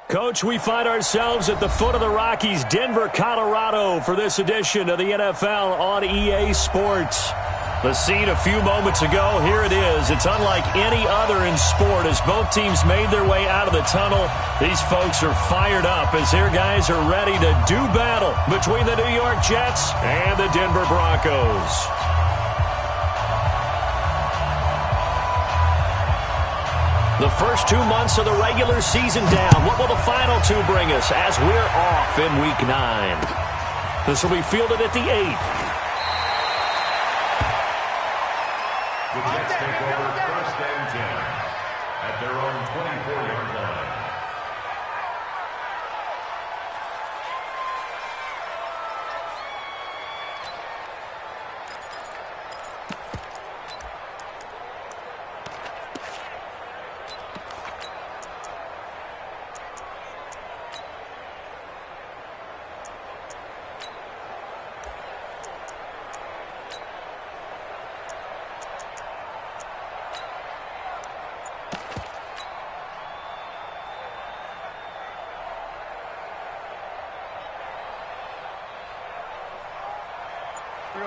Coach, we find ourselves at the foot of the Rockies, Denver, Colorado, for this edition of the NFL on EA Sports. The scene a few moments ago, here it is. It's unlike any other in sport as both teams made their way out of the tunnel. These folks are fired up as their guys are ready to do battle between the New York Jets and the Denver Broncos. The first 2 months of the regular season down. What will the final two bring us as we're off in Week 9? This will be fielded at the 8. The Jets take over 1st and 10 at their own 24-yard line.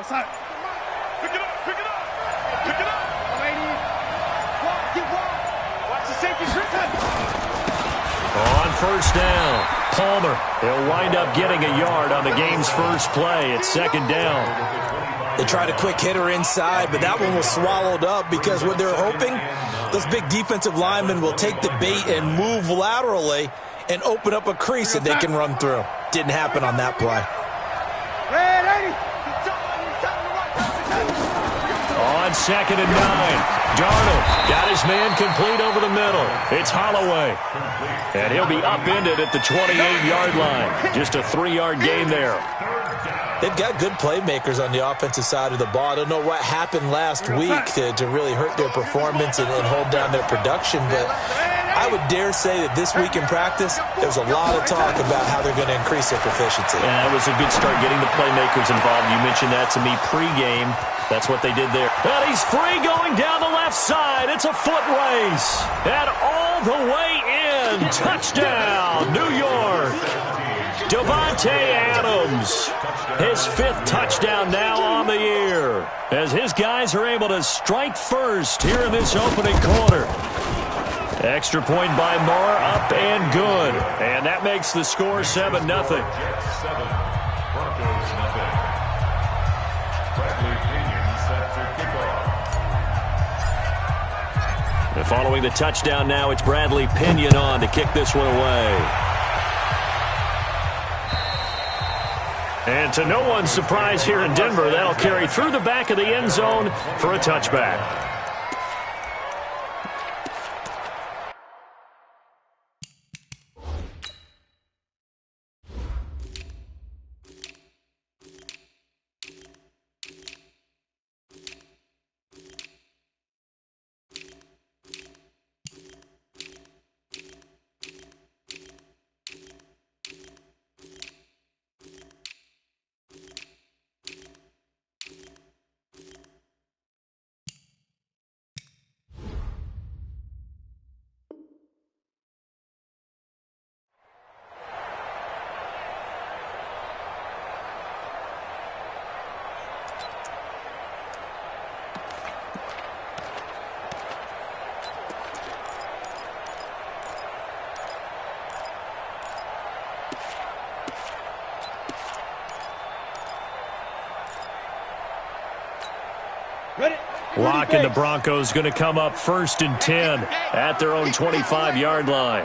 Pick it up, pick it up, pick it up. Watch the safety. On 1st down, Palmer. He'll wind up getting a yard on the game's first play. It's 2nd down. They tried a quick hitter inside, but that one was swallowed up because what they're hoping, those big defensive linemen will take the bait and move laterally and open up a crease that they can run through. Didn't happen on that play. On 2nd and 9, Darnold got his man complete over the middle. It's Holloway. And he'll be upended at the 28-yard line. Just a 3-yard gain there. They've got good playmakers on the offensive side of the ball. I don't know what happened last week to really hurt their performance and hold down their production, but I would dare say that this week in practice, there's a lot of talk about how they're going to increase their proficiency. Yeah, it was a good start getting the playmakers involved. You mentioned that to me pregame. That's what they did there. And he's free going down the left side. It's a foot race. And all the way in. Touchdown, New York. Davante Adams. His 5th touchdown now on the year. As his guys are able to strike first here in this opening quarter. Extra point by Moore, up and good. And that makes the score 7-0. Jets 7, Broncos 0. Bradley Pinion set to kick off. And following the touchdown now, it's Bradley Pinion on to kick this one away. And to no one's surprise here in Denver, that'll carry through the back of the end zone for a touchback. LOC and the Broncos going to come up 1st and 10 at their own 25-yard line.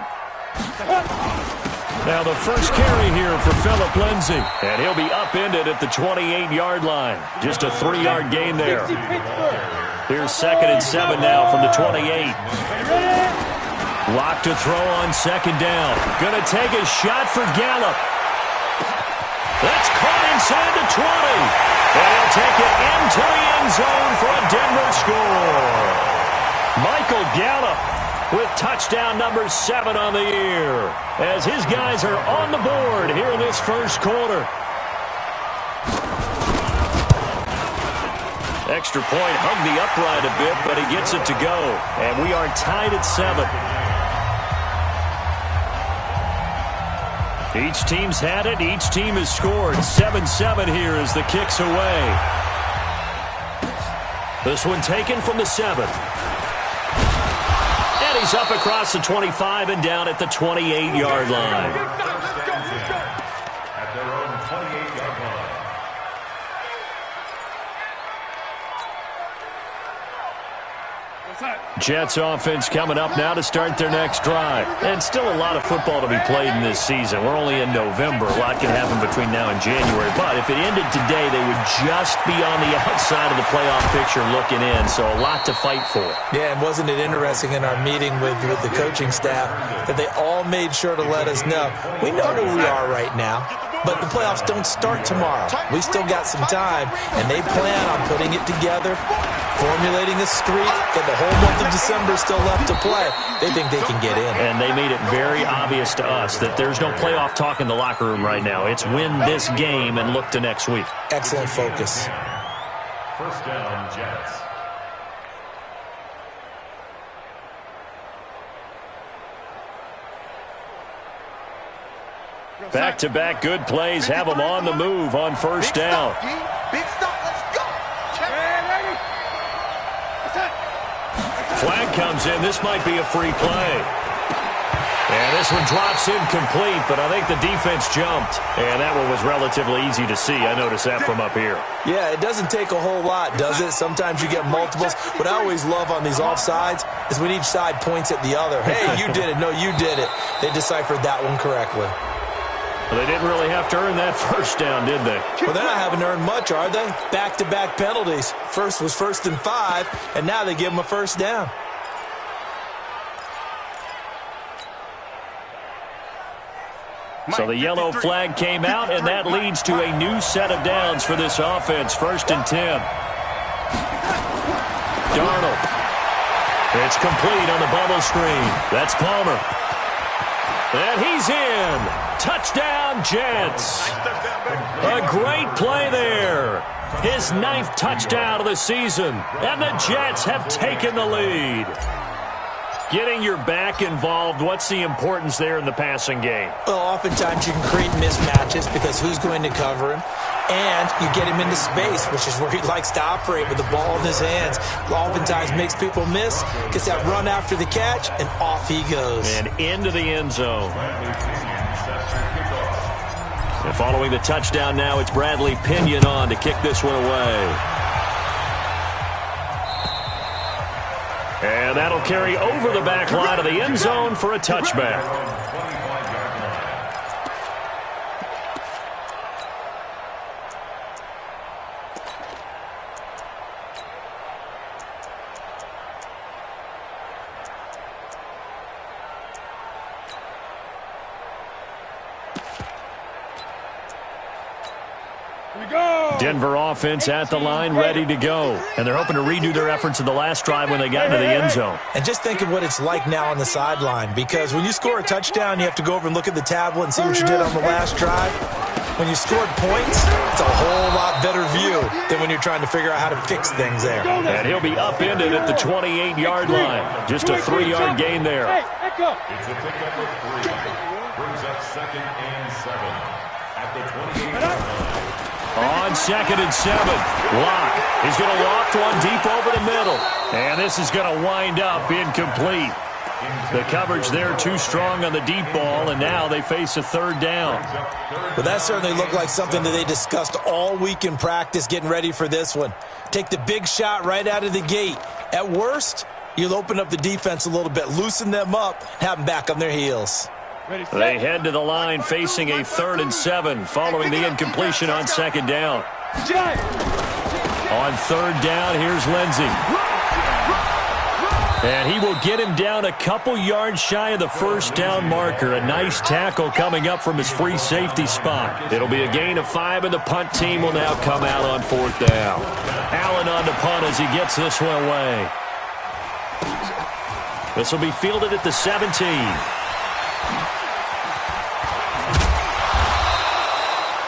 Now the first carry here for Phillip Lindsay. And he'll be upended at the 28-yard line. Just a 3-yard gain there. Here's 2nd and 7 now from the 28. LOC to throw on 2nd down. Going to take a shot for Gallup. That's caught inside the 20. And he'll take it into the end zone for a Denver score. Michael Gallup with touchdown number 7 on the year as his guys are on the board here in this first quarter. Extra point hugged the upright a bit, but he gets it to go. And we are tied at 7. Each team's had it. Each team has scored. 7-7 here as the kick's away. This one taken from the 7. And he's up across the 25 and down at the 28-yard line. At their own 28-yard line. Jets offense coming up now to start their next drive. And still a lot of football to be played in this season. We're only in November. A lot can happen between now and January. But if it ended today, they would just be on the outside of the playoff picture looking in. So a lot to fight for. Yeah, and wasn't it interesting in our meeting with the coaching staff that they all made sure to let us know, we know where we are right now, but the playoffs don't start tomorrow. We still got some time, and they plan on putting it together, formulating a streak, and the whole month of December is still left to play. They think they can get in. And they made it very obvious to us that there's no playoff talk in the locker room right now. It's win this game and look to next week. Excellent focus. First down, Jets. Back-to-back good plays have them on the move on first down. Big stop. Let's go. Flag comes in. This might be a free play. And this one drops incomplete, but I think the defense jumped. And that one was relatively easy to see. I noticed that from up here. Yeah, it doesn't take a whole lot, does it? Sometimes you get multiples. What I always love on these offsides is when each side points at the other. Hey, you did it. No, you did it. They deciphered that one correctly. Well, they didn't really have to earn that first down, did they? Well, they're not having to earn much, are they? Back-to-back penalties. First was 1st and 5, and now they give them a first down. So the yellow flag came out, and that leads to a new set of downs for this offense. 1st and 10. Darnold. It's complete on the bubble screen. That's Palmer. And he's in. Touchdown, Jets. A great play there. His 9th touchdown of the season. And the Jets have taken the lead. Getting your back involved, what's the importance there in the passing game? Well, oftentimes you can create mismatches because who's going to cover him? And you get him into space, which is where he likes to operate with the ball in his hands. Oftentimes makes people miss, gets that run after the catch, and off he goes. And into the end zone. And following the touchdown now, it's Bradley Pinion on to kick this one away. And that'll carry over the back line of the end zone for a touchback. Denver offense at the line, ready to go. And they're hoping to redo their efforts in the last drive when they got into the end zone. And just think of what it's like now on the sideline, because when you score a touchdown, you have to go over and look at the tablet and see what you did on the last drive. When you scored points, it's a whole lot better view than when you're trying to figure out how to fix things there. And he'll be upended at the 28-yard line. Just a 3-yard gain there. It's a pickup of 3. Brings up 2nd and 7 at the 28-yard line. On 2nd and 7, LOC. He's going to loft one deep over the middle. And this is going to wind up incomplete. The coverage there too strong on the deep ball, and now they face a 3rd down. Well, that certainly looked like something that they discussed all week in practice getting ready for this one. Take the big shot right out of the gate. At worst, you'll open up the defense a little bit, loosen them up, have them back on their heels. They head to the line facing a 3rd and 7 following the incompletion on 2nd down. On 3rd down, here's Lindsey. And he will get him down a couple yards shy of the first down marker. A nice tackle coming up from his free safety spot. It'll be a gain of 5, and the punt team will now come out on 4th down. Allen on the punt as he gets this one away. This will be fielded at the 17.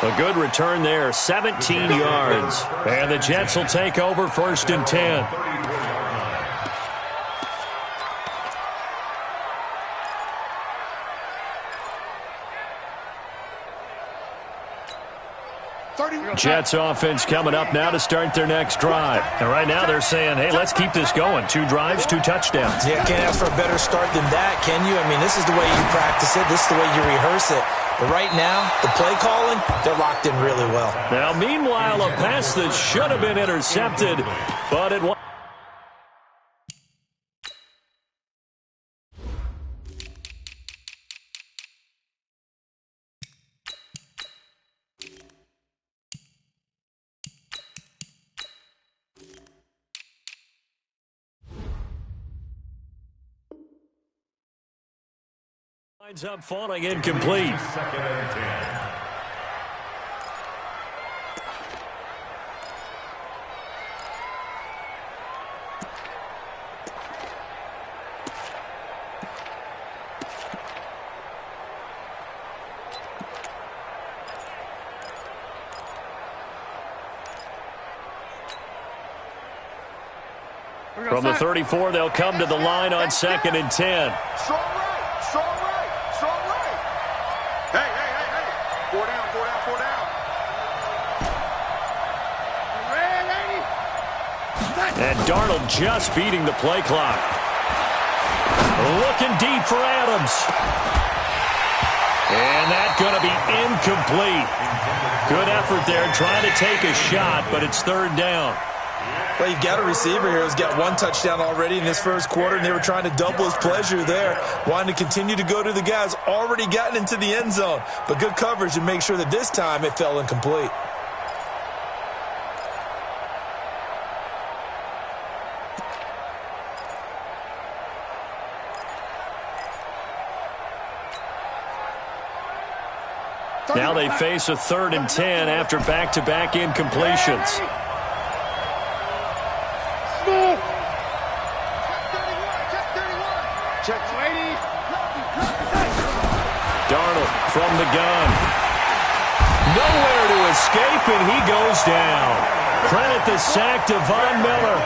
A good return there, 17 yards. And the Jets will take over 1st and 10. Jets offense coming up now to start their next drive. And right now they're saying, hey, let's keep this going. 2 drives, 2 touchdowns. Yeah, can't ask for a better start than that, can you? I mean, this is the way you practice it. This is the way you rehearse it. But right now, the play calling, they're locked in really well. Now, meanwhile, a pass that should have been intercepted, but it was. Lines up falling incomplete. Second and 10. From the 34, they'll come to the line on 2nd and 10. Strong right, strong right, strong right. Hey. 4 down, 4 down, 4 down. And Darnold just beating the play clock. Looking deep for Adams. And that's going to be incomplete. Good effort there trying to take a shot, but it's 3rd down. Well, you've got a receiver here who's got 1 touchdown already in this first quarter, and they were trying to double his pleasure there, wanting to continue to go to the guys already gotten into the end zone. But good coverage to make sure that this time it fell incomplete. Now they face a 3rd and 10 after back-to-back incompletions. Darnold from the gun. Nowhere to escape, and he goes down. Credit the sack to Von Miller.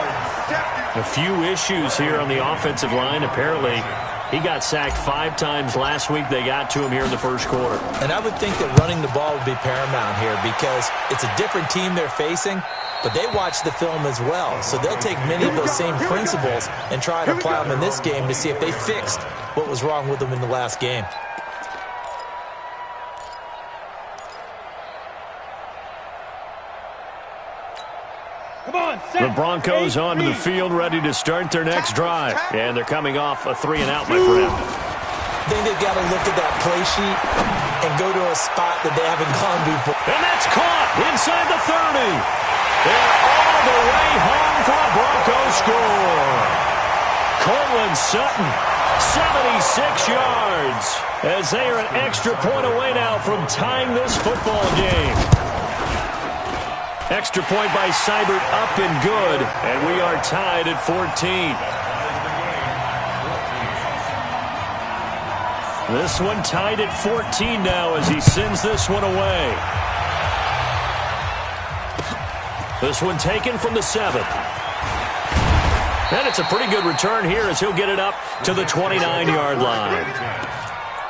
A few issues here on the offensive line. Apparently, he got sacked 5 times last week. They got to him here in the first quarter. And I would think that running the ball would be paramount here because it's a different team they're facing, but they watch the film as well. So they'll take many of those same principles and try to apply them in this game to see if they fixed what was wrong with them in the last game. The Broncos onto the field, ready to start their next drive. And they're coming off a 3-and-out, my friend. I think they've got to look at that play sheet and go to a spot that they haven't gone before. And that's caught inside the 30. They're all the way home for a Broncos score. Cortland Sutton, 76 yards, as they are an extra point away now from tying this football game. Extra point by Seibert, up and good, and we are tied at 14. This one tied at 14 now as he sends this one away. This one taken from the 7. And it's a pretty good return here as he'll get it up to the 29-yard line.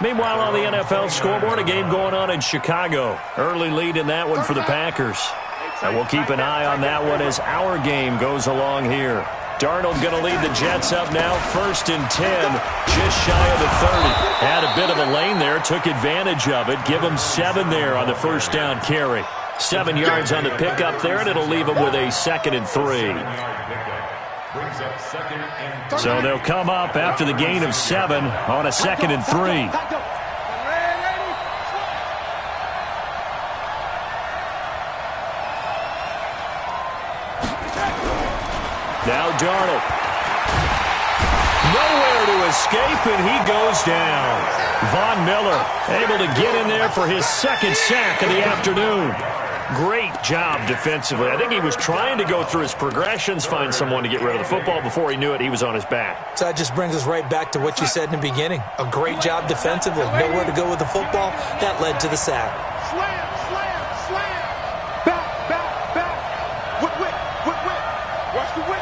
Meanwhile, on the NFL scoreboard, a game going on in Chicago. Early lead in that one for the Packers. And we'll keep an eye on that one as our game goes along here. Darnold going to lead the Jets up now, 1st and 10, just shy of the 30. Had a bit of a lane there, took advantage of it. Give him 7 there on the first down carry. 7 yards on the pickup there, and it'll leave him with a 2nd and 3. So they'll come up after the gain of 7 on a 2nd and 3. Now Darnold. Nowhere to escape, and he goes down. Von Miller able to get in there for his 2nd sack of the afternoon. Great job defensively. I think he was trying to go through his progressions, find someone to get rid of the football. Before he knew it, he was on his back. So that just brings us right back to what you said in the beginning. A great job defensively. Nowhere to go with the football. That led to the sack. Slam, slam, slam. Back, back, back. Whip, whip, whip, whip. Watch the whip.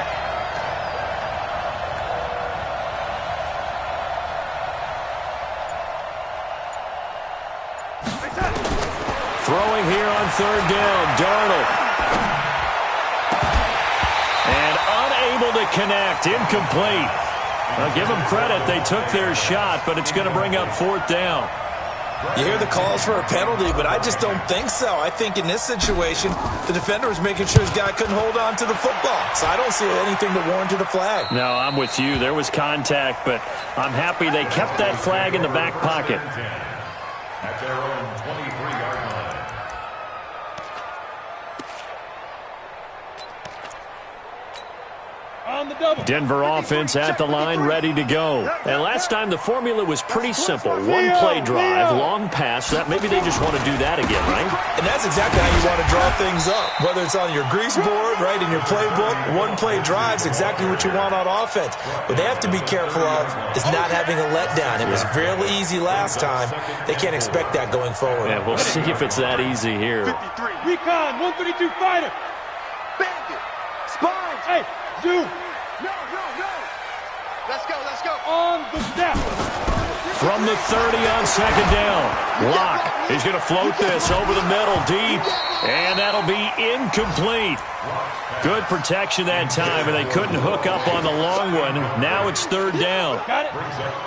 Throwing here on third down, Darnold. And unable to connect, incomplete. I'll give them credit, they took their shot, but it's going to bring up fourth down. You hear the calls for a penalty, but I just don't think so. I think in this situation, the defender was making sure his guy couldn't hold on to the football. So I don't see anything to warrant a flag. No, I'm with you. There was contact, but I'm happy they kept that flag in the back pocket. At their own 23-yard line. Denver offense at the line, ready to go. And last time the formula was pretty simple. One play drive, long pass. That maybe they just want to do that again, right? And that's exactly how you want to draw things up. Whether it's on your grease board, right, in your playbook, one play drive's exactly what you want on offense. What they have to be careful of is not having a letdown. It was fairly easy last time. They can't expect that going forward. Yeah, we'll see if it's that easy here. 53. Recon, 132 fighter. Bandit. Spine. Hey, zoom. No. Let's go. On the step. From the 30 on second down. LOC. He's going to float this over the middle deep. And that'll be incomplete. Good protection that time, and they couldn't hook up on the long one. Now it's third down.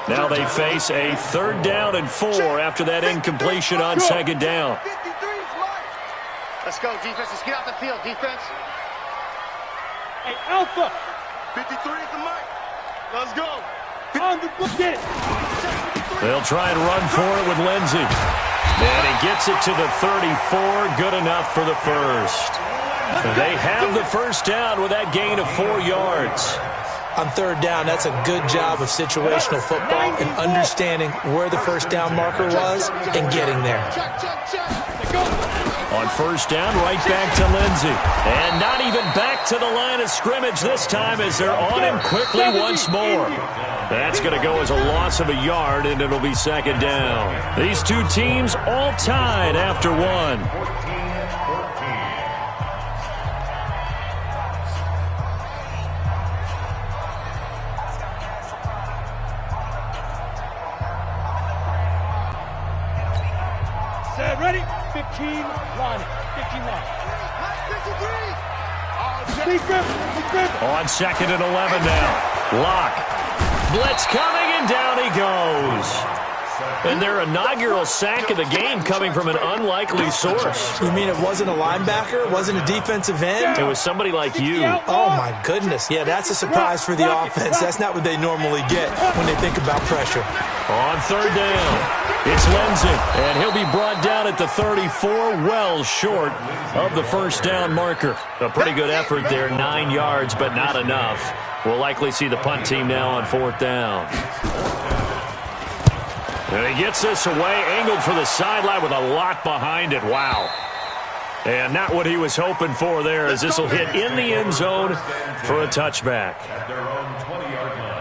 Now they face a 3rd down and 4 after that incompletion on second down. Let's go, defense. Let's get out the field, defense. Hey, Alpha. 53 is the mic. Let's go. On the book. Get it. They'll try and run for it with Lindsey. And he gets it to the 34. Good enough for the first. They have the first down with that gain of 4 yards. On third down, that's a good job of situational football and understanding where the first down marker was and getting there. On first down, right back to Lindsey. And not even back to the line of scrimmage this time as they're on him quickly once more. That's going to go as a loss of a yard, and it'll be second down. These two teams all tied after one. 14-14. Set, ready? 15 line. 15 line. 53. On second and 11 now. LOC. Blitz coming, and down he goes. And their inaugural sack of the game coming from an unlikely source. You mean it wasn't a linebacker? It wasn't a defensive end? It was somebody like you. Oh, my goodness. Yeah, that's a surprise for the offense. That's not what they normally get when they think about pressure. On third down, it's Lindsey, and he'll be brought down at the 34, well short of the first down marker. A pretty good effort there, 9 yards, but not enough. We'll likely see the punt team now on fourth down. And he gets this away, angled for the sideline with a lot behind it. Wow. And not what he was hoping for there, as this will hit in the end zone for a touchback. At their own 20-yard line.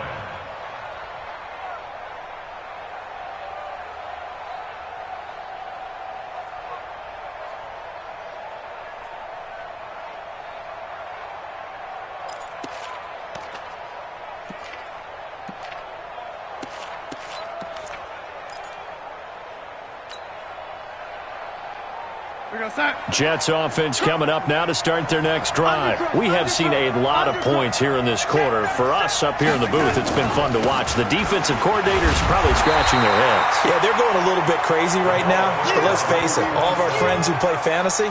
Jets offense coming up now to start their next drive. We have seen a lot of points here in this quarter. For us up here in the booth, it's been fun to watch. The defensive coordinators probably scratching their heads. Yeah, they're going a little bit crazy right now. But let's face it, all of our friends who play fantasy,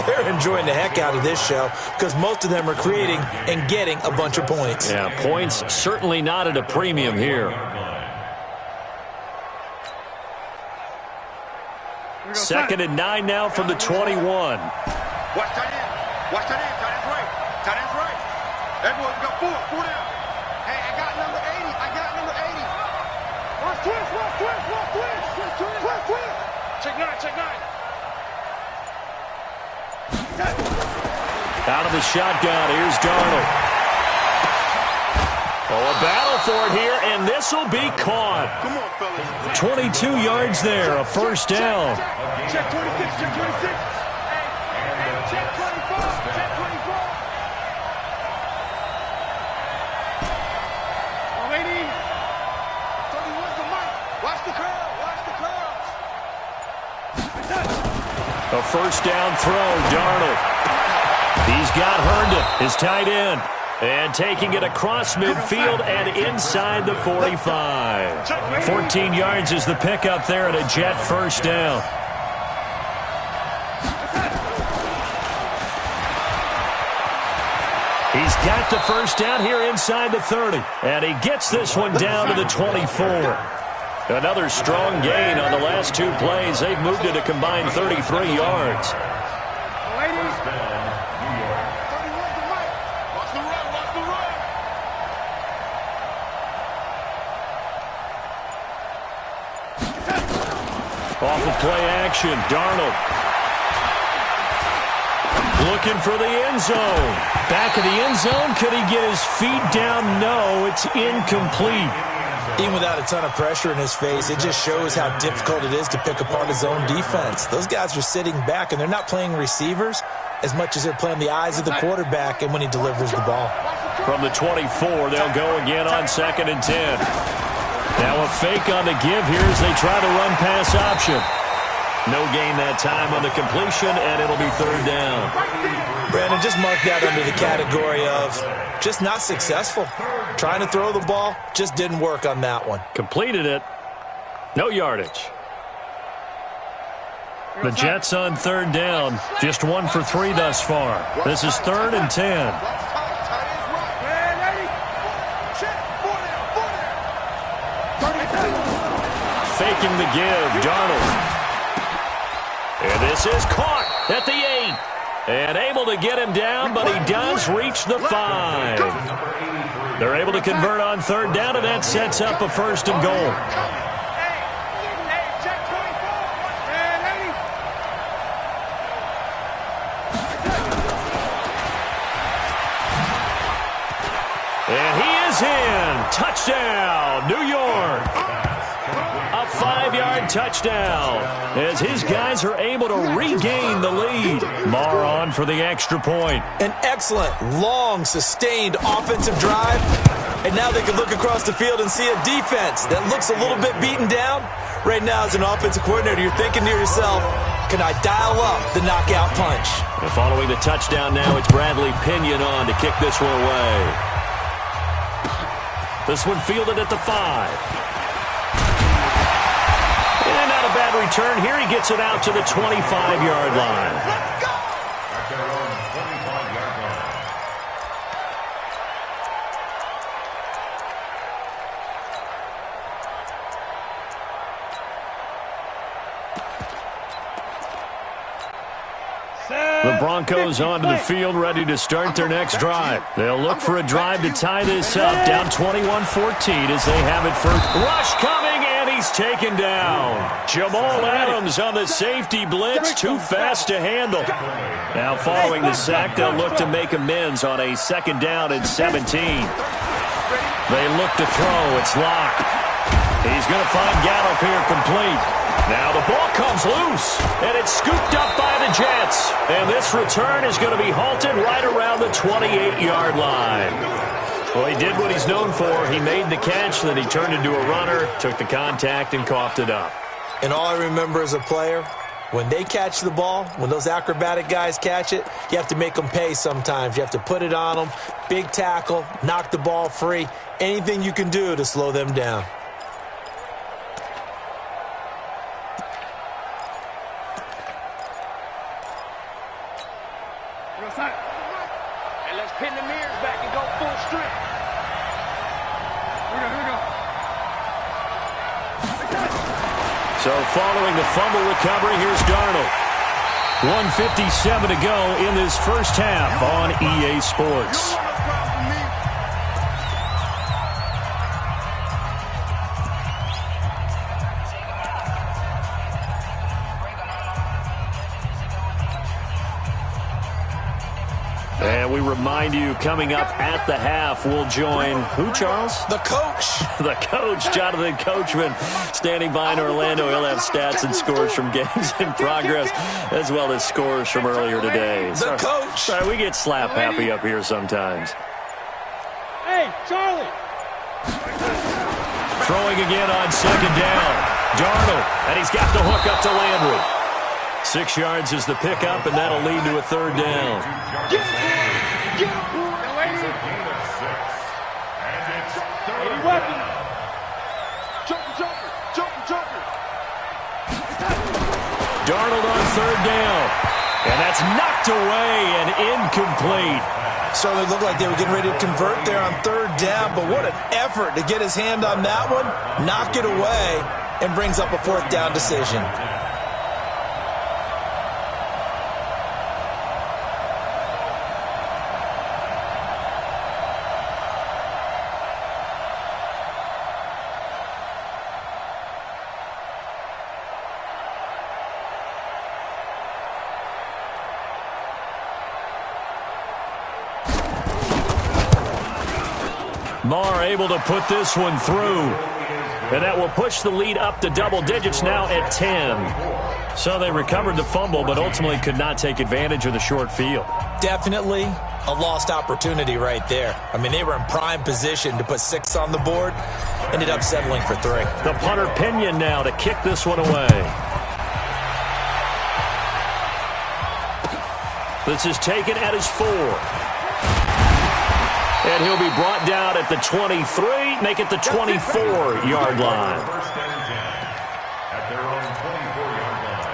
they're enjoying the heck out of this show because most of them are creating and getting a bunch of points. Yeah, points certainly not at a premium here. Second and 9 now from the 21. Watch tight end. Watch tight end. Tight end's right. Tight end's right. Everyone got 4. 4 down. Hey, I got number 80. Watch twist. Check 9. Out of the shotgun, here's Darnold. Oh, a battle for it here, and this will be caught. Come on, fellas. 22 yards there, a first down. Check 26. Check 26. Hey, check 24. Check 24. Oh, lady. 31's the mic. Watch the curl. A first down throw, Darnold. He's got Herndon, his tight end. And taking it across midfield and inside the 45. 14 yards is the pickup there at a Jet first down. He's got the first down here inside the 30. And he gets this one down to the 24. Another strong gain on the last two plays. They've moved it a combined 33 yards. Off of play action, Darnold. Looking for the end zone. Back of the end zone. Could he get his feet down? No, it's incomplete. Even without a ton of pressure in his face, it just shows how difficult it is to pick apart his own defense. Those guys are sitting back, and they're not playing receivers as much as they're playing the eyes of the quarterback and when he delivers the ball. From the 24, they'll go again on 2nd and 10. Now a fake on the give here as they try the run-pass option. No gain that time on the completion, and it'll be 3rd down. Brandon, just mark that under the category of just not successful. Trying to throw the ball, just didn't work on that one. Completed it. No yardage. The Jets on 3rd down. Just 1 for 3 thus far. This is 3rd and 10. Faking the give, Darnold. And this is caught at the 8. And able to get him down, but he does reach the 5. They're able to convert on 3rd down, and that sets up a 1st and goal. And he is in. Touchdown, New York. A 5-yard touchdown as his guys are able to regain the lead. Marr on for the extra point. An excellent, long, sustained offensive drive. And now they can look across the field and see a defense that looks a little bit beaten down. Right now, as an offensive coordinator, you're thinking to yourself, can I dial up the knockout punch? And following the touchdown now, it's Bradley Pinion on to kick this one away. This one fielded at the 5. And not a bad return here. He gets it out to the 25-yard line. At their own 25-yard line. The Broncos onto the field, ready to start their next drive. They'll look for a drive to tie this up, down 21-14 as they have it first. Rush coming, and he's taken down. Jamal Adams on the safety blitz, too fast to handle. Now following the sack, they'll look to make amends on a 2nd down and 17. They look to throw, it's LOC. He's going to find Gallup here complete. Now the ball comes loose, and it's scooped up by the Jets. And this return is going to be halted right around the 28-yard line. Well, he did what he's known for. He made the catch, then he turned into a runner, took the contact, and coughed it up. And all I remember as a player, when they catch the ball, when those acrobatic guys catch it, you have to make them pay sometimes. You have to put it on them, big tackle, knock the ball free, anything you can do to slow them down. And let's pin the mirrors back and go full strength. Here we go. So following the fumble recovery, here's Darnold. 1:57 to go in this first half on EA Sports. And we remind you, coming up at the half, we'll join who, Charles? The coach. The coach, Jonathan Coachman, standing by in Orlando. He'll have stats and scores from games in progress, as well as scores from earlier today. The coach. Sorry, we get slap happy up here sometimes. Hey, Charlie. Throwing again on 2nd down. Darnold, and he's got the hook up to Landry. 6 yards is the pickup, and that'll lead to a third down. Get him! It's a gain of 6. And it's third Weapon. down. Jumper. Darnold on third down. And that's knocked away and incomplete. Certainly looked like they were getting ready to convert there on third down, but what an effort to get his hand on that one, knock it away, and brings up a fourth down decision. Marr able to put this one through. And that will push the lead up to double digits now at 10. So they recovered the fumble, but ultimately could not take advantage of the short field. Definitely a lost opportunity right there. I mean, they were in prime position to put 6 on the board. Ended up settling for 3. The punter Pinion now to kick this one away. This is taken at his 4. And he'll be brought down at the 23, make it the 24-yard line. First and 10 at their own 24-yard line.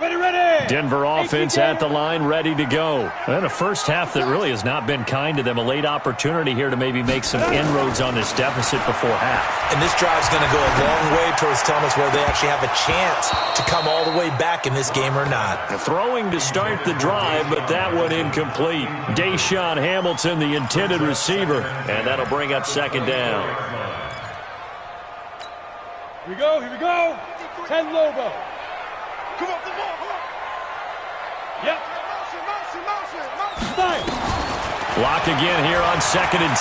Ready. Denver offense at the line, ready to go. And a first half that really has not been kind to them. A late opportunity here to maybe make some inroads on this deficit before half. And this drive's going to go a long way towards telling us whether they actually have a chance to come all the way back in this game or not. Throwing to start the drive, but that one incomplete. Deshaun Hamilton, the intended receiver, and that'll bring up second down. Here we go. 10 Lobo. Come on. Yep. Motion. Block again here on 2nd and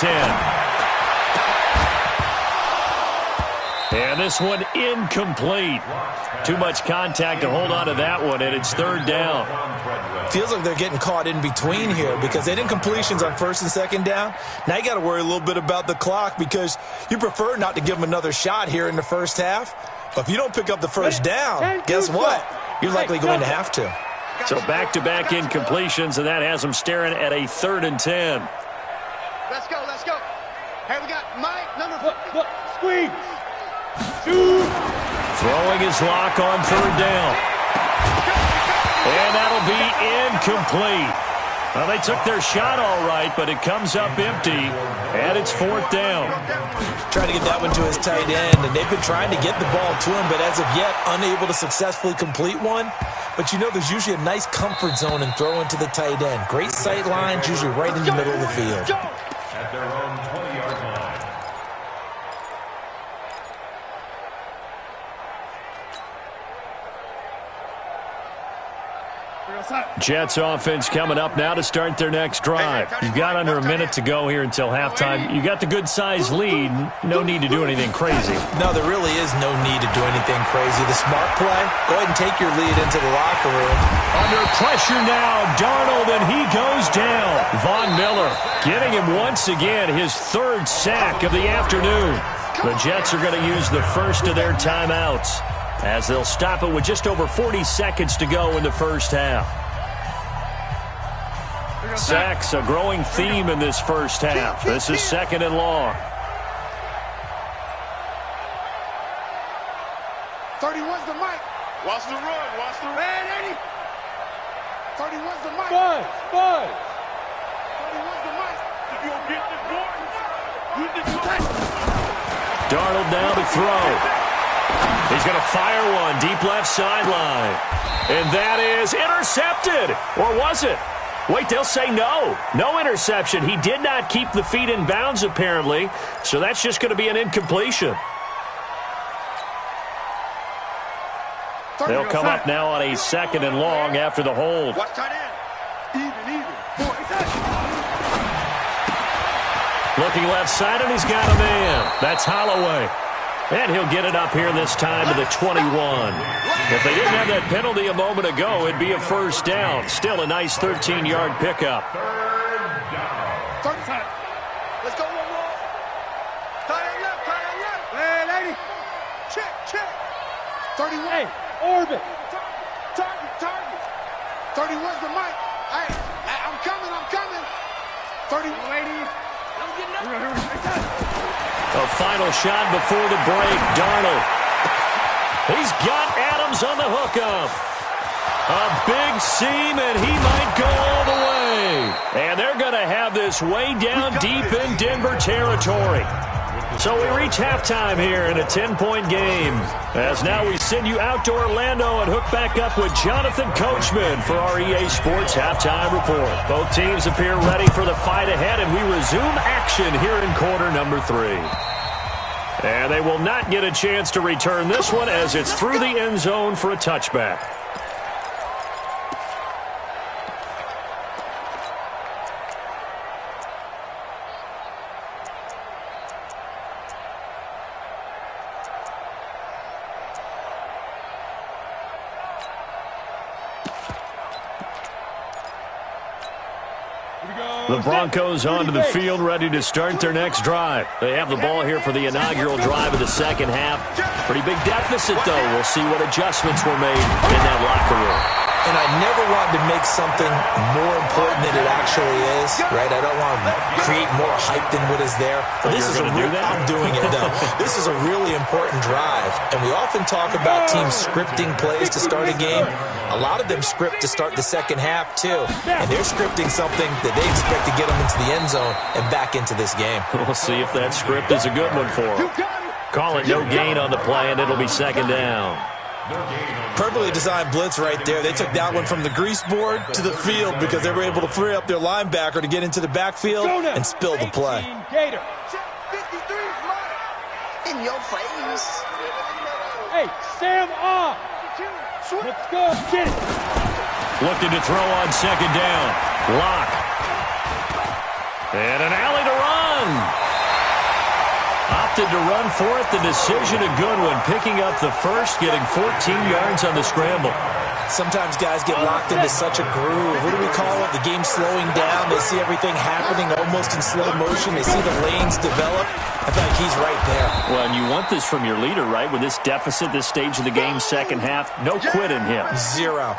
10. And this one incomplete. Too much contact to hold on to that one, and it's third down. Feels like they're getting caught in between here because they did incompletions on 1st and 2nd down. Now you got to worry a little bit about the clock because you prefer not to give them another shot here in the first half. But if you don't pick up the first down, guess what? You're likely going to have to. So back-to-back incompletions, and that has them staring at a 3rd and 10. Let's go. Hey, we got Mike, number 4. Squeeze. Shoot. Throwing his lock on 3rd down. And that'll be incomplete. Well, they took their shot all right, but it comes up empty, and it's 4th down. Trying to get that one to his tight end, and they've been trying to get the ball to him, but as of yet, unable to successfully complete one. But you know there's usually a nice comfort zone in throwing to the tight end. Great sight lines, usually right in the middle of the field. At their own 20-yard line. Jets offense coming up now to start their next drive. You've got under a minute to go here until halftime. You got the good-sized lead. No need to do anything crazy. No, there really is no need to do anything crazy. The smart play, go ahead and take your lead into the locker room. Under pressure now, Darnold, and he goes down. Von Miller getting him once again his 3rd sack of the afternoon. The Jets are going to use the first of their timeouts as they'll stop it with just over 40 seconds to go in the first half. Sacks, a growing theme in this first half. This is 2nd and long. 31's the mic. Watch the run. Man, 80. 31's the mic. Buzz. 31's the mic. If you don't get this going, you just Darnold now to throw. He's going to fire one deep left sideline. And that is intercepted. Or was it? Wait, they'll say no. No interception. He did not keep the feet in bounds, apparently. So that's just going to be an incompletion. They'll come up now on a 2nd and long after the hold. Watch tight end. Even. Looking left side, and he's got a man. That's Holloway. And he'll get it up here this time to the 21. If they didn't have that penalty a moment ago, it'd be a first down. Still a nice 13-yard pickup. 35. Let's go, one more. Tight end left, tight end left. Hey, lady. Check, check. 31. Hey, orbit. Target. 31's the mic. Hey, I'm coming. 31. Ladies. A final shot before the break. Darnold. He's got Adams on the hookup. A big seam, and he might go all the way. And they're going to have this way down deep in Denver territory. So we reach halftime here in a 10-point game. As now we send you out to Orlando and hook back up with Jonathan Coachman for our EA Sports Halftime Report. Both teams appear ready for the fight ahead, and we resume action here in quarter number 3. And they will not get a chance to return this one as it's through the end zone for a touchback. The Broncos onto the field, ready to start their next drive. They have the ball here for the inaugural drive of the second half. Pretty big deficit, though. We'll see what adjustments were made in that locker room. And I never wanted to make something more important than it actually is, right? I don't want to create more hype than what is there. But this is I'm doing it, though. This is a really important drive. And we often talk about teams scripting plays to start a game. A lot of them script to start the second half, too. And they're scripting something that they expect to get them into the end zone and back into this game. We'll see if that script is a good one for them. Call it no gain on the play, and it'll be second down. Perfectly designed blitz right there. They took that one from the grease board to the field because they were able to free up their linebacker to get into the backfield and spill the play. In your face. Hey, Sam off. Let's go. Get it. Looking to throw on second down. LOC. And an alley to run. Opted to run for it. The decision a good one. Picking up the first, getting 14 yards on the scramble. Sometimes guys get locked into such a groove. What do we call it? The game slowing down. They see everything happening almost in slow motion. They see the lanes develop. I feel like he's right there. Well, and you want this from your leader, right? With this deficit, this stage of the game, second half, no quit in him. Zero.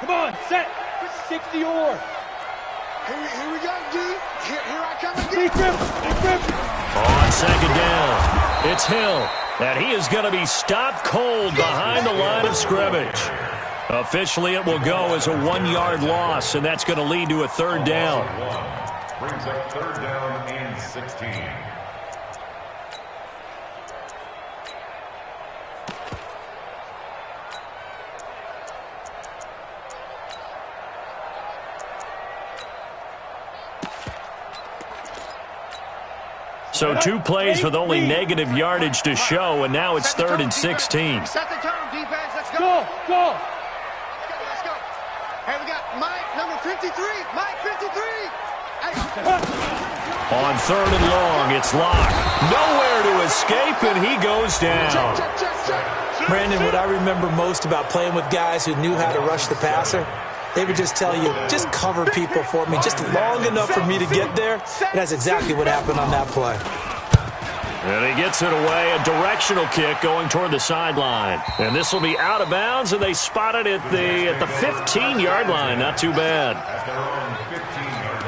Come on, set. 60 or. Here we go, D. Here I come again. Big grip. On second down, it's Hill. And he is going to be stopped cold behind the line of scrimmage. Officially, it will go as a 1-yard loss, and that's going to lead to a third down. Brings up third down and 16. So 2 plays with only negative yardage to show, and now it's third and 16. Set the tone, defense. Let's go. Go. Let's go. Hey, we got Mike, number 53. Mike, 53. Hey. On third and long, it's LOC. Nowhere to escape, and he goes down. Check. Brandon, what I remember most about playing with guys who knew how to rush the passer, they would just tell you, just cover people for me, just long enough for me to get there. And that's exactly what happened on that play. And he gets it away, a directional kick going toward the sideline. And this will be out of bounds, and they spot it at the 15-yard line. Not too bad. At their own 15-yard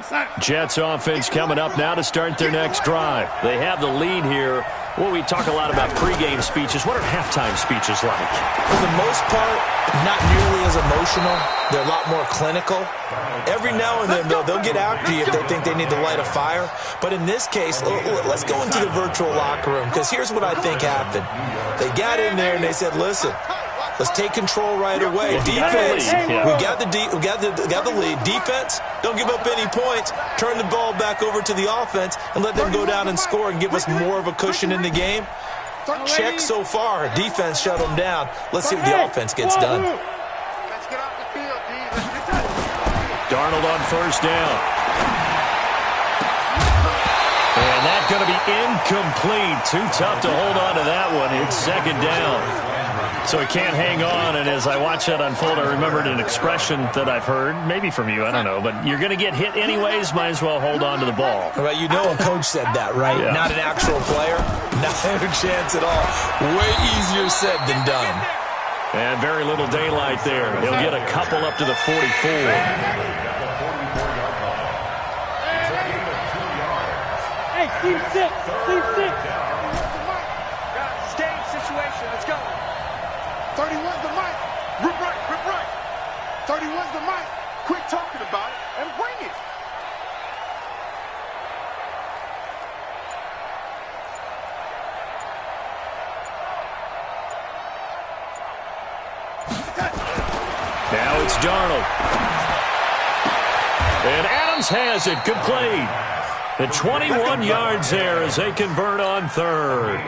line. Jets offense coming up now to start their next drive. They have the lead here. Well, we talk a lot about pregame speeches. What are halftime speeches like? For the most part, not nearly as emotional. They're a lot more clinical. Every now and then, though, they'll get after you if they think they need to light a fire. But in this case, let's go into the virtual locker room, because here's what I think happened. They got in there and they said, listen, let's take control right away. Defense, we got the lead. Defense, don't give up any points. Turn the ball back over to the offense and let them go down and score and give us more of a cushion in the game. Check so far. Defense shut them down. Let's see what the offense gets done. Let's get off the field. first down. And that's going to be incomplete. Too tough to hold on to that one. It's second down. So he can't hang on, and as I watch that unfold, I remembered an expression that I've heard, maybe from you, I don't know, but you're going to get hit anyways, might as well hold on to the ball. Well, you know a coach said that, right? Yeah. Not an actual player. Not a chance at all. Way easier said than done. And very little daylight there. He'll get a couple up to the 44. Hey, team six. Team six. Stage situation. Let's go. 31's the mic. Rip right, rip right. 31's the mic. Quit talking about it and bring it. Now it's Darnold. And Adams has it. Good play. The 21 yards there as they convert on third.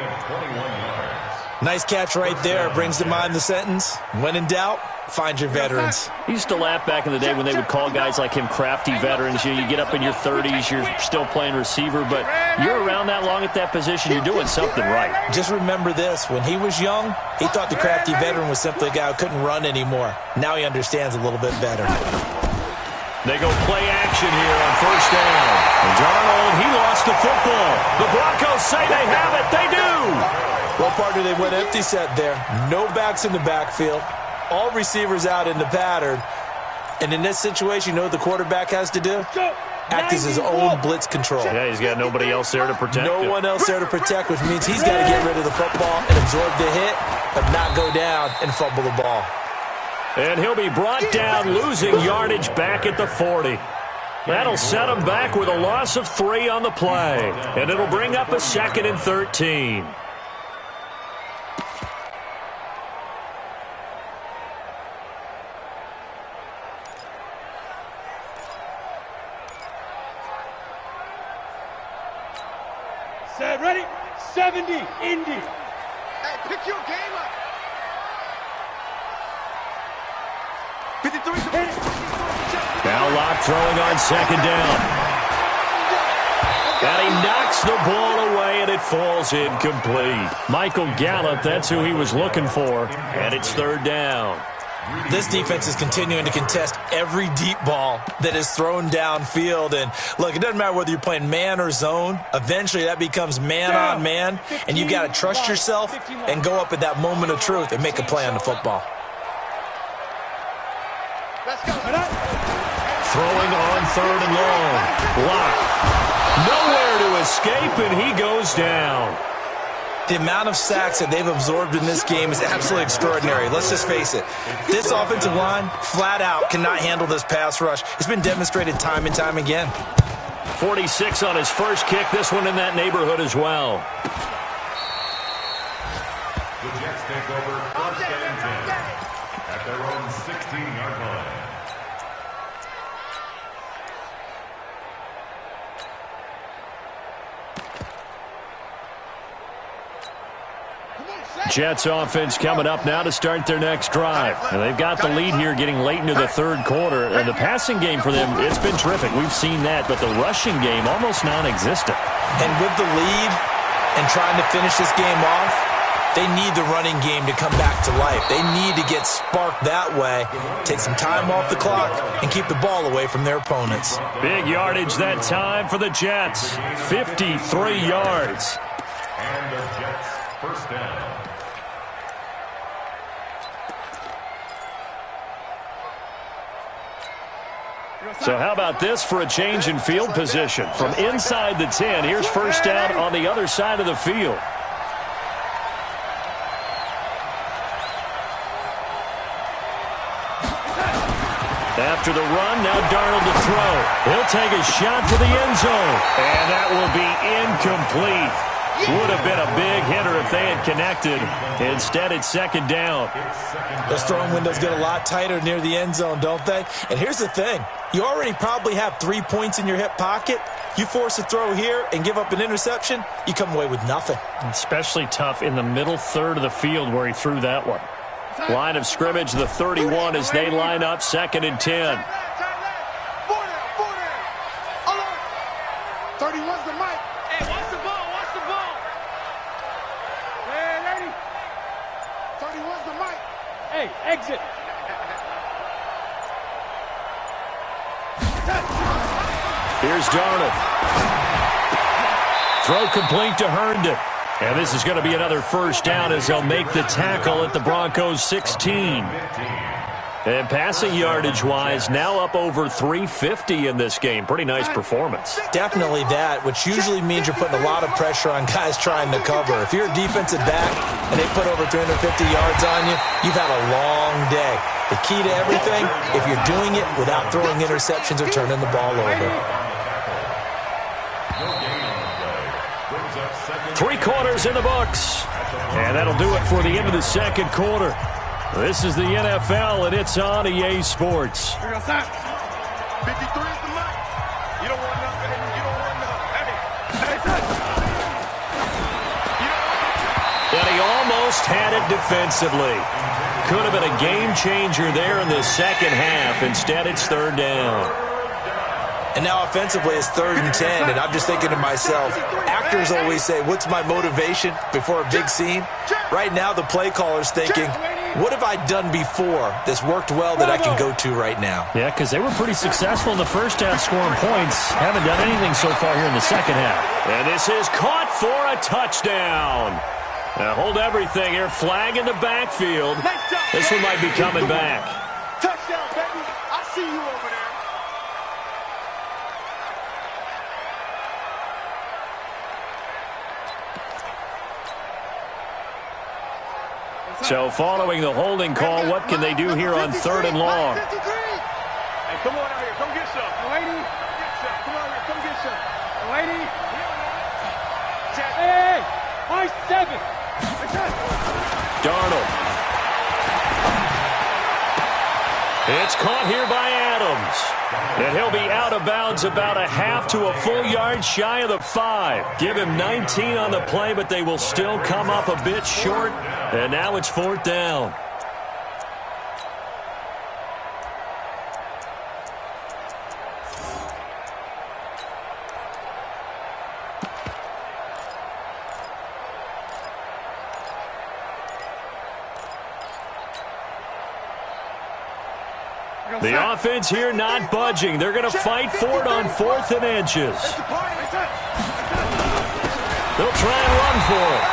Nice catch right there. Brings to mind the sentence, when in doubt, find your veterans. I used to laugh back in the day when they would call guys like him crafty veterans. You get up in your 30s, you're still playing receiver, but you're around that long at that position, you're doing something right. Just remember this. When he was young, he thought the crafty veteran was simply a guy who couldn't run anymore. Now he understands a little bit better. They go play action here on first down. And Darnold, he lost the football. The Broncos say they have it. They do. Well, partner, they went empty set there. No backs in the backfield. All receivers out in the pattern. And in this situation, you know what the quarterback has to do? Act as his own blitz control. Yeah, he's got nobody else there to protect him. No one else there to protect, which means he's got to get rid of the football and absorb the hit, but not go down and fumble the ball. And he'll be brought down, losing yardage back at the 40. That'll set him back with a loss of 3 on the play. And it'll bring up a 2nd and 13. Set, ready? 70, Indy. Hey, pick your game up. 53. Now LOC throwing on 2nd down. And he knocks the ball away, and it falls incomplete. Michael Gallup, that's who he was looking for, and it's 3rd down. This defense is continuing to contest every deep ball that is thrown downfield. And, look, it doesn't matter whether you're playing man or zone. Eventually, that becomes man on man, and you've got to trust yourself and go up at that moment of truth and make a play on the football. Let's go. Throwing on 3rd and long. LOC. Nowhere to escape, and he goes down. The amount of sacks that they've absorbed in this game is absolutely extraordinary. Let's just face it. This offensive line, flat out, cannot handle this pass rush. It's been demonstrated time and time again. 46 on his first kick. This one in that neighborhood as well. The Jets take over 1st and 10 at their own 16-yard line. Jets offense coming up now to start their next drive. And they've got the lead here getting late into the 3rd quarter. And the passing game for them, it's been terrific. We've seen that. But the rushing game, almost non-existent. And with the lead and trying to finish this game off, they need the running game to come back to life. They need to get sparked that way, take some time off the clock, and keep the ball away from their opponents. Big yardage that time for the Jets. 53 yards. And the Jets 1st down. So how about this for a change in field position? From inside the 10, here's 1st down on the other side of the field. After the run, now Darnold to throw. He'll take a shot to the end zone. And that will be incomplete. Would have been a big hitter if they had connected. Instead, it's 2nd down. Those throwing windows get a lot tighter near the end zone, don't they? And here's the thing. You already probably have 3 points in your hip pocket. You force a throw here and give up an interception, you come away with nothing. Especially tough in the middle 3rd of the field where he threw that one. Line of scrimmage, the 31 as they line up 2nd and 10. Where's the mic? Hey, exit. Here's Darnold. Throw complete to Herndon. And this is going to be another first down as they'll make the tackle at the Broncos 16. And passing yardage-wise, now up over 350 in this game. Pretty nice performance. Definitely that, which usually means you're putting a lot of pressure on guys trying to cover. If you're a defensive back and they put over 350 yards on you, you've had a long day. The key to everything, if you're doing it without throwing interceptions or turning the ball over. 3 quarters in the books. And that'll do it for the end of the second quarter. This is the NFL, and it's on EA Sports. 53 is the mic. You don't want nothing. You don't want nothing. And he almost had it defensively. Could have been a game changer there in the second half. Instead, it's third down. And now offensively it's 3rd and 10, and I'm just thinking to myself, actors always say, what's my motivation before a big scene? Right now the play caller's thinking, what have I done before that's worked well that I can go to right now? Yeah, because they were pretty successful in the first half scoring points. Haven't done anything so far here in the second half. And this is caught for a touchdown. Now hold everything here. Flag in the backfield. This one might be coming back. Touchdown, baby. I see you over there. So following the holding call, what can they do here on 3rd and long? Hey, come on out here. Come get some. Lady. Come on here. Come get some. Lady. Hey, my 7. Darnold. It's caught here by Adams. And he'll be out of bounds about a half to a full yard shy of the 5. Give him 19 on the play, but they will still come up a bit short. And now it's 4th down. The offense here not budging. They're going to fight for it on 4th and inches. They'll try and run for it.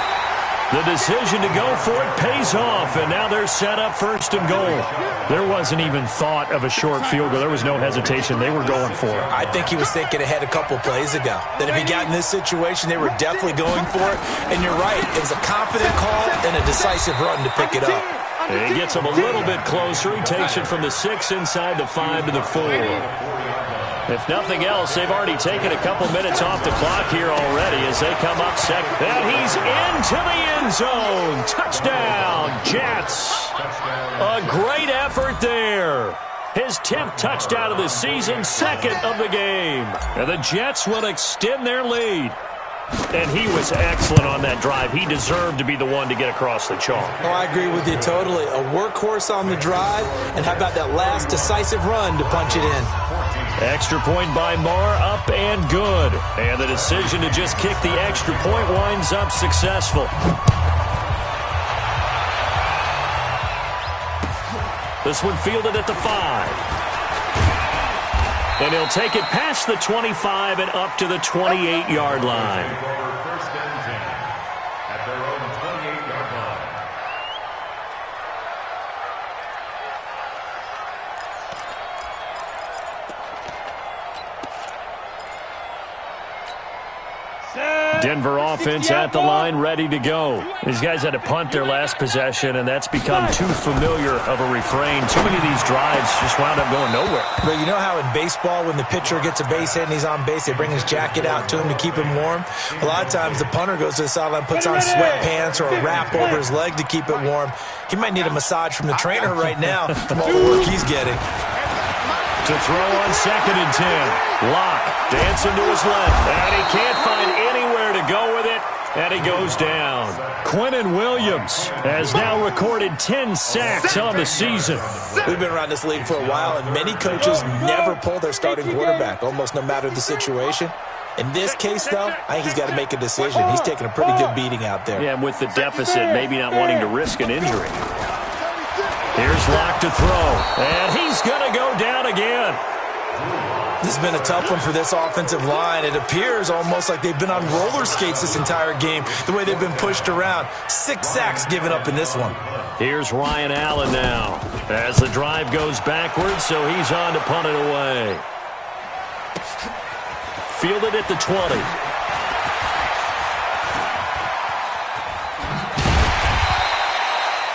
The decision to go for it pays off, and now they're set up 1st and goal. There wasn't even thought of a short field goal. There was no hesitation. They were going for it. I think he was thinking ahead a couple plays ago. That if he got in this situation, they were definitely going for it. And you're right, it was a confident call and a decisive run to pick it up. And he gets him a little bit closer. He takes it from the 6 inside the 5 to the 4. If nothing else, they've already taken a couple minutes off the clock here already as they come up second. And he's into the end zone. Touchdown, Jets. A great effort there. His 10th touchdown of the season, 2nd of the game. And the Jets will extend their lead. And he was excellent on that drive. He deserved to be the one to get across the chalk. Oh, I agree with you totally. A workhorse on the drive, and how about that last decisive run to punch it in? Extra point by Marr, up and good. And the decision to just kick the extra point winds up successful. This one fielded at the 5. And he'll take it past the 25 and up to the 28-yard line. First and 10 at their own 28-yard line. Denver offense at the line, ready to go. These guys had to punt their last possession, and that's become too familiar of a refrain. Too many of these drives just wound up going nowhere. But you know how in baseball, when the pitcher gets a base hit and he's on base, they bring his jacket out to him to keep him warm? A lot of times the punter goes to the sideline, puts on sweatpants or a wrap over his leg to keep it warm. He might need a massage from the trainer right now from all the work he's getting. To throw on 2nd and 10. LOC dancing to his left. And he can't find anywhere to go with it. And he goes down. Quinnen Williams has now recorded 10 sacks on the season. We've been around this league for a while, and many coaches never pull their starting quarterback, almost no matter the situation. In this case, though, I think he's got to make a decision. He's taking a pretty good beating out there. Yeah, and with the deficit, maybe not wanting to risk an injury. Here's LOC to throw, and he's going to go down again. This has been a tough one for this offensive line. It appears almost like they've been on roller skates this entire game, the way they've been pushed around. 6 sacks given up in this one. Here's Ryan Allen now as the drive goes backwards, so he's on to punt it away. Fielded at the 20.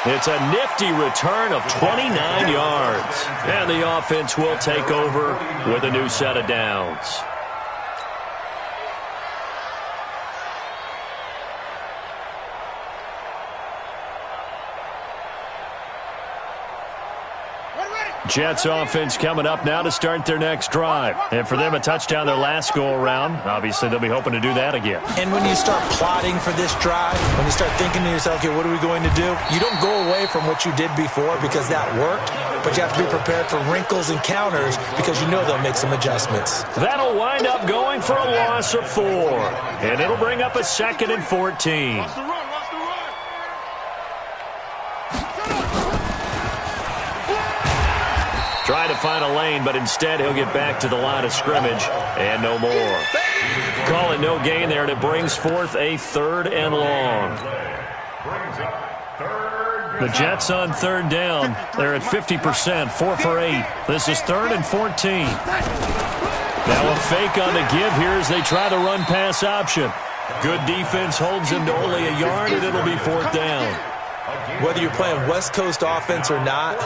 It's a nifty return of 29 yards. And the offense will take over with a new set of downs. Jets offense coming up now to start their next drive. And for them, a touchdown their last go-around. Obviously, they'll be hoping to do that again. And when you start plotting for this drive, when you start thinking to yourself, okay, what are we going to do? You don't go away from what you did before because that worked, but you have to be prepared for wrinkles and counters because you know they'll make some adjustments. That'll wind up going for a loss of 4. And it'll bring up a 2nd and 14. Try to find a lane, but instead he'll get back to the line of scrimmage and no more. Call it no gain there, and it brings forth a 3rd and long. The Jets on 3rd down. They're at 50%, 4 for 8. This is 3rd and 14. Now a fake on the give here as they try the run-pass option. Good defense holds him to only a yard, and it'll be 4th down. Whether you're playing West Coast offense or not,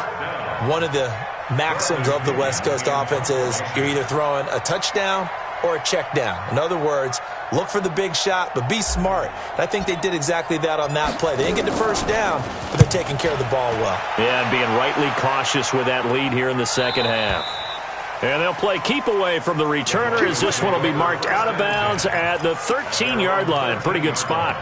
one of the maxims of the West Coast offense is you're either throwing a touchdown or a check down. In other words, look for the big shot, but be smart. And I think they did exactly that on that play. They didn't get the first down, but they're taking care of the ball well. Yeah, and being rightly cautious with that lead here in the second half. And they'll play keep away from the returner as this one will be marked out of bounds at the 13-yard line. Pretty good spot.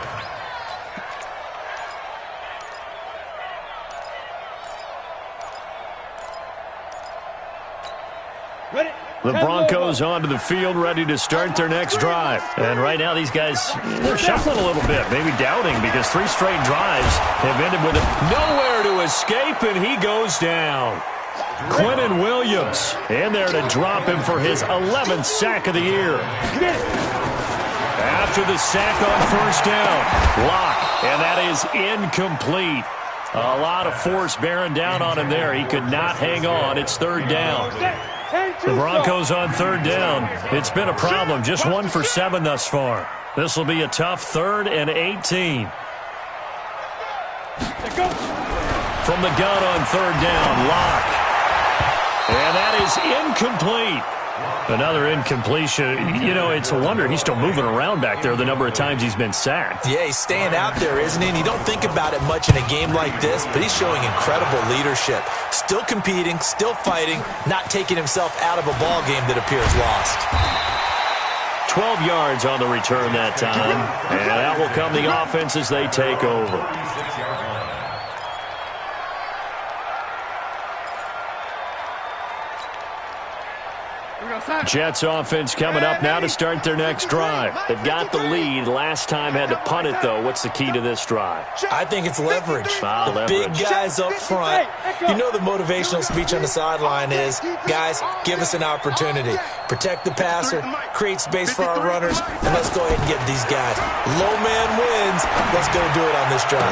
The Broncos onto the field, ready to start their next drive. And right now, these guys, they're shuffling a little bit, maybe doubting, because 3 straight drives have ended with nowhere to escape, and he goes down. Quentin Williams in there to drop him for his 11th sack of the year. After the sack on 1st down, LOC, and that is incomplete. A lot of force bearing down on him there. He could not hang on. It's 3rd down. The Broncos on 3rd down. It's been a problem. Just 1 for 7 thus far. This will be a tough 3rd and 18. From the gun on 3rd down, LOC. And that is incomplete. Another incompletion. You know, it's a wonder he's still moving around back there the number of times he's been sacked. Yeah, he's staying out there, isn't he? And you don't think about it much in a game like this, but he's showing incredible leadership. Still competing, still fighting, not taking himself out of a ball game that appears lost. 12 yards on the return that time. And out will come the offense as they take over. Jets offense coming up now to start their next drive. They've got the lead. Last time had to punt it, though. What's the key to this drive? I think it's leverage. The big guys up front. You know the motivational speech on the sideline is, guys, give us an opportunity. Protect the passer, create space for our runners, and let's go ahead and get these guys. Low man wins. Let's go do it on this drive.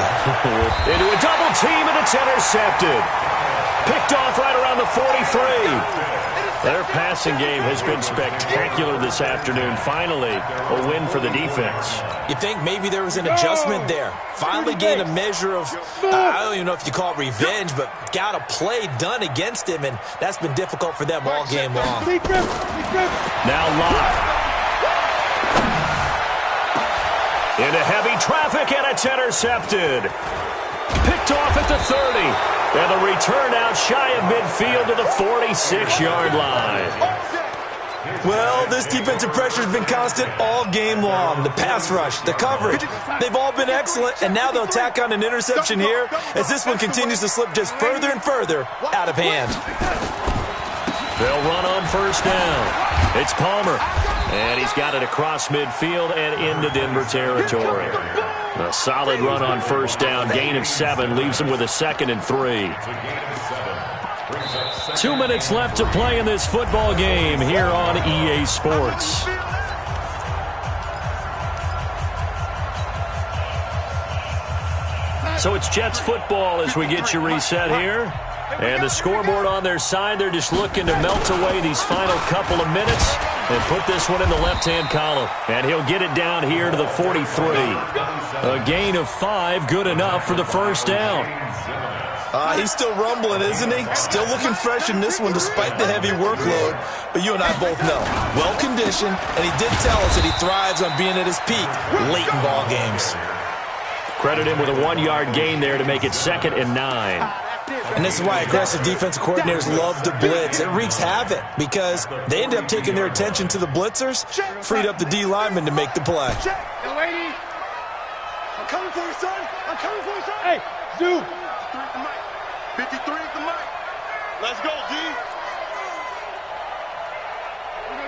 Into a double team, and it's intercepted. Picked off right around the 43. Their passing game has been spectacular this afternoon. Finally, a win for the defense. You think maybe there was an adjustment there. Finally gained a measure of, I don't even know if you call it revenge, but got a play done against him, and that's been difficult for them all game long. Now LOC. Into heavy traffic, and it's intercepted. Picked off at the 30. And the return out shy of midfield to the 46-yard line. Well, this defensive pressure has been constant all game long. The pass rush, the coverage, they've all been excellent, and now they'll tack on an interception here as this one continues to slip just further and further out of hand. They'll run on first down. It's Palmer. And he's got it across midfield and into Denver territory. A solid run on first down. Gain of 7 leaves him with a 2nd and 3. 2 minutes left to play in this football game here on EA Sports. So it's Jets football as we get you reset here. And the scoreboard on their side, they're just looking to melt away these final couple of minutes and put this one in the left-hand column. And he'll get it down here to the 43. A gain of 5, good enough for the first down. He's still rumbling, isn't he? Still looking fresh in this one despite the heavy workload. But you and I both know, well-conditioned, and he did tell us that he thrives on being at his peak late in ball games. Credit him with a 1-yard gain there to make it 2nd and 9. And this is why aggressive defensive coordinators love to blitz. It wreaks havoc because they end up taking their attention to the blitzers, freed up the D lineman to make the play. Hey, lady. I'm coming for you, son. I'm coming for you, son. Hey, Zoo. 53 is the mic. Let's go, G.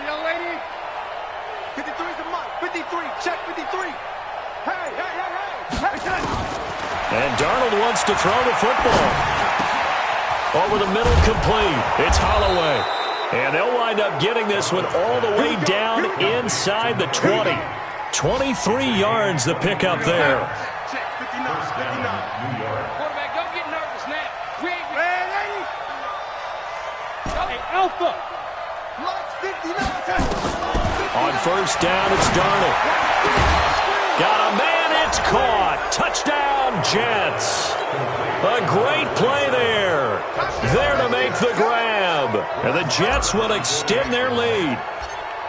Young lady. 53 is the mic. 53. Check 53. Hey. And Darnold wants to throw the football. Over the middle, complete. It's Holloway. And they'll wind up getting this one all the way down inside the 20. 23 yards the pickup there. Check 59. Quarterback, don't get nervous now. We ain't ready. Hey, Alpha. On first down, it's Darnold. Got a man, it's caught. Touchdown, Jets. A great play there. There to make the grab. And the Jets will extend their lead.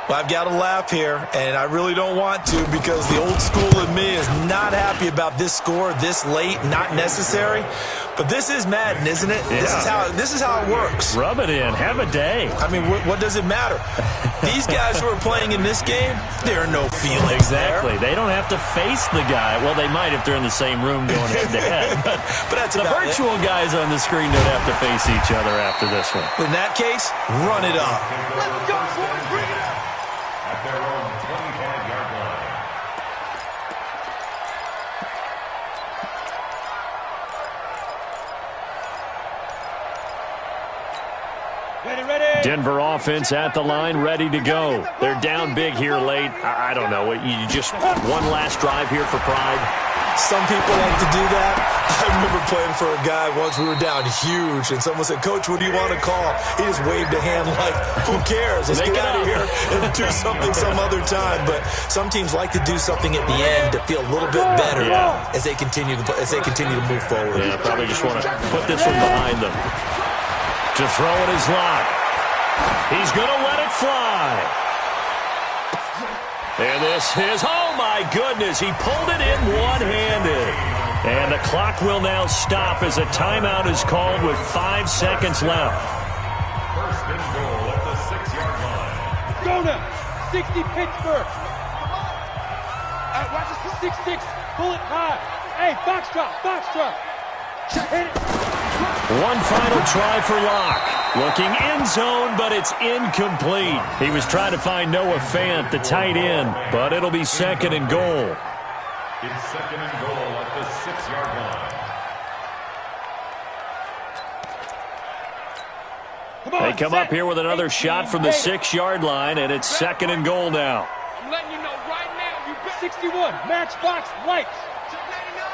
Well, I've got to laugh here, and I really don't want to because the old school in me is not happy about this score this late, not necessary. But this is Madden, isn't it? Yeah. This is how it works. Rub it in. Have a day. I mean, what does it matter? These guys who are playing in this game, there are no feelings Exactly. there. They don't have to face the guy. Well, they might if they're in the same room going head-to-head. But that's the virtual guys on the screen don't have to face each other after this one. In that case, run it up. Let's go, boys. Bring it up. At their own 25-yard line. Ready. Denver offense at the line, ready to go. They're down big here late. I don't know. You just one last drive here for pride. Some people like to do that. I remember playing for a guy once. We were down huge, and someone said, "Coach, what do you want to call?" He just waved a hand like, "Who cares? Let's get out of here and do something some other time." But some teams like to do something at the end to feel a little bit better as they continue to move forward. Yeah, probably just want to put this one behind them. To throw it is Locke. He's going to let it fly. And this is, oh my goodness, he pulled it in one-handed. And the clock will now stop as a timeout is called with 5 seconds left. First and goal at the 6-yard line. Go now. 60 Pittsburgh. Watch this. 6-6. Pull it high. Hey, box drop. Hit it. One final try for Locke. Looking end zone, but it's incomplete. He was trying to find Noah Fant, the tight end, but it'll be 2nd and goal. It's 2nd and goal at the 6-yard line. They come up here with another shot from the 6-yard line, and it's 2nd and goal now. I'm letting you know right now, you 61, matchbox lights. 99.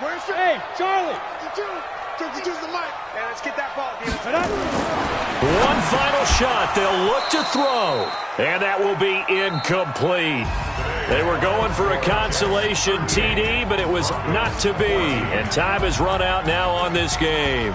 Where's your... Hey, Charlie. 52's the mic. Yeah, let's get that ball, dude. One final shot. They'll look to throw, and that will be incomplete. They were going for a consolation TD, but it was not to be, and time has run out now on this game.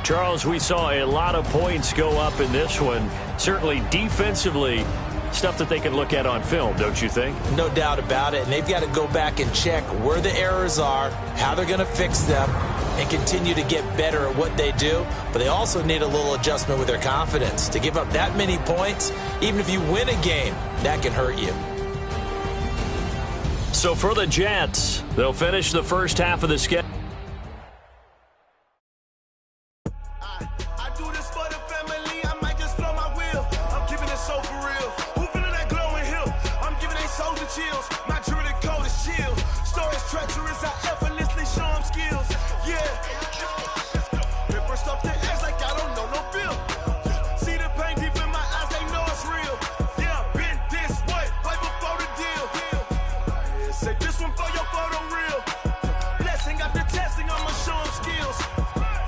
Charles, we saw a lot of points go up in this one. Certainly defensively, stuff that they can look at on film, don't you think? No doubt about it. And they've got to go back and check where the errors are, how they're going to fix them, and continue to get better at what they do. But they also need a little adjustment with their confidence. To give up that many points, even if you win a game, that can hurt you. So for the Jets, they'll finish the first half of the schedule. I do this for the family. I'm chills. My jewelry code is chill. Stories treacherous, I effortlessly show them skills. Yeah. Paper stuff to act like I don't know no bill. See the pain deep in my eyes, they know it's real. Yeah, been this way before the deal. Say this one for your photo reel. Blessing after testing, I'ma show them skills.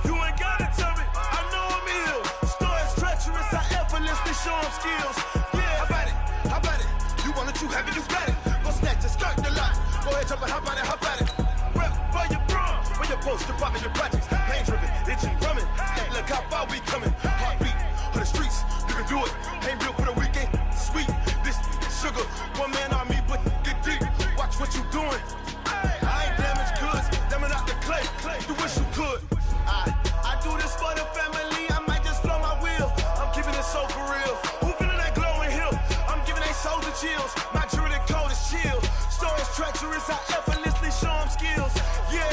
You ain't gotta tell me, I know I'm ill. Stories treacherous, I effortlessly show them skills. Yeah, how about it? You want it, you have it, you got it. Go snatch it, start the lot. Go ahead, jump it, how about it? Rep for your bra, for your poster, popping your projects. Pain driven, itching, drumming. Hey, look how far we coming. Heartbeat on the streets, you can do it. Ain't built for the weekend, sweet. This sugar, one man on me, but get deep. Watch what you doing. I ain't damaged goods, damn it out the clay. You wish you could. I do this for the family, I might just blow my wheel. I'm keeping it so for real. Who feeling that glowing hill? I'm giving they souls the chills. My jewelry code is chill. Stories treacherous, I effortlessly show them skills. Yeah.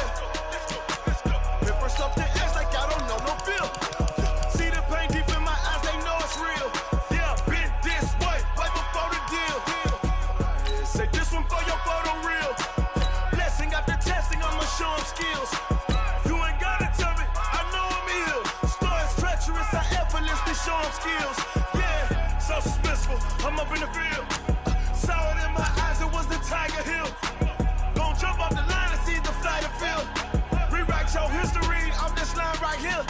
Paper stuff to act like I don't know no bill. See the pain deep in my eyes, they know it's real. Yeah, been this way before the deal. Say this one for your photo reel. Blessing after testing, I'ma show them skills. You ain't gotta tell me, I know I'm ill. Stories treacherous, I effortlessly show them skills. Yeah, so suspenseful, I'm up in the field. Saw it in my eyes, it was the Tiger Hill. Gon' jump off the line and see the flight of field. Rewrite your history off this line right here.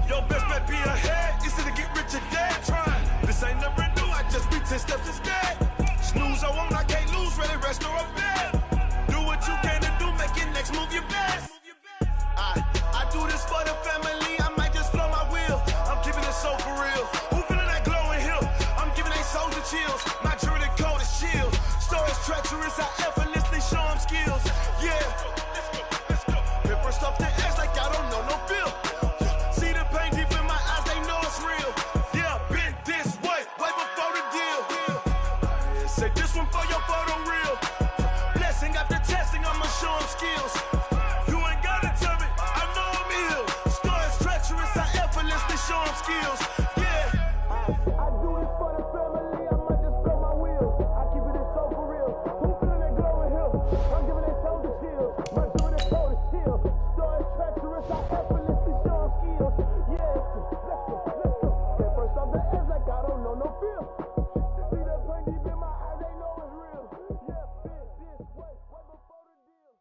Your best bet be ahead, easy to get rich or dead trying. This ain't never new, I just be 10 steps instead. Snooze I won't, I can't lose, ready, rest or a bed. Do what you can to do, make your next move your best. I do this for the family, I might just blow my wheel. I'm keeping it so for real. Who feeling that glowing hill? I'm giving they souls the chills. My jewelry code is chill. Stories treacherous, I effortlessly show them skills. Yeah. Paper stuff to act like I don't know no bill. See the pain deep in my eyes, they know it's real. Yeah, been this way before the deal. Say this one for your photo reel. Blessing after testing, I'ma show them skills. You ain't gotta tell me, I know I'm ill. Stories treacherous, I effortlessly show them skills. Yeah. I do this for the family, I might just blow my wheel. I keep it so for real. Who feeling that glowing hill? I'm giving they souls the chills. My jewelry code is chill. Stories treacherous, I effortlessly show them skills. Yeah, let's go. Get first off the edge like I don't know no feel. See the pain deep in my eyes, they know it's real. Yeah, been this way before the deal.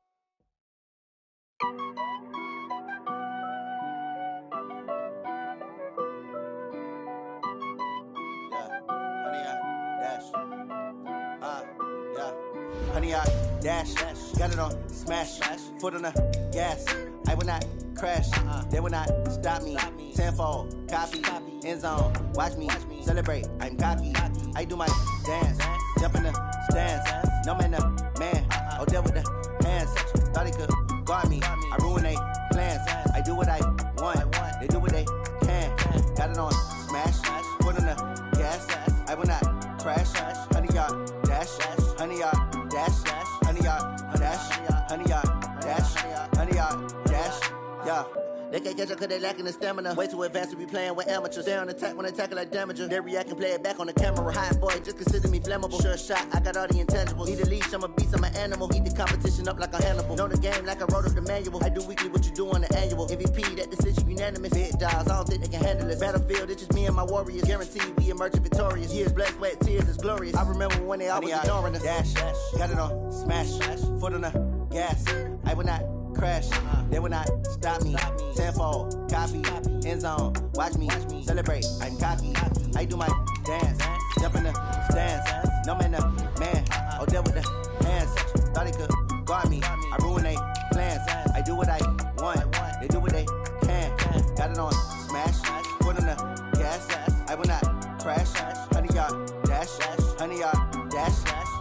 Honey, I dash, got it on smash, foot on the gas. I will not crash, they will not stop me. Tenfold, copy, end zone, watch me celebrate. I'm cocky, I do my dance, jump in the stands. No man, man, oh deal with the hands. Thought he could guard me, I ruin they plans. I do what I want, they do what they can. Got it on smash, foot on the gas. I will not crash, honey, y'all dash, honey, y'all dash, honey, y'all dash, honey, y'all dash, honey, y'all dash, yeah. They can't catch up cause they lacking the stamina. Way too advanced to be playing with amateurs. Stay on attack when they tackle like damager. They react and play it back on the camera. Hot boy, just consider me flammable. Sure shot, I got all the intangibles. Need a leash, I'm a beast, I'm an animal. Eat the competition up like a Hannibal. Know the game like I wrote up the manual. I do weekly what you do on the annual. MVP, that decision unanimous. Big dogs, I don't think they can handle it. Battlefield, it's just me and my warriors. Guaranteed we emerging victorious. Years, blood, sweat, tears, it's glorious. I remember when they always ignoring us. Dash, got it on smash, foot on the gas. I will not crash, they will not stop me. Tenfold, copy, end zone, watch me celebrate. I'm cocky, I do my dance, jump in the stands. No man, man, oh deal with the hands. Thought he could guard me, I ruin they plans. I do what I want, they do what they can. Got it on smash, foot on the gas. I will not crash, honey, y'all dash, honey, y'all dash,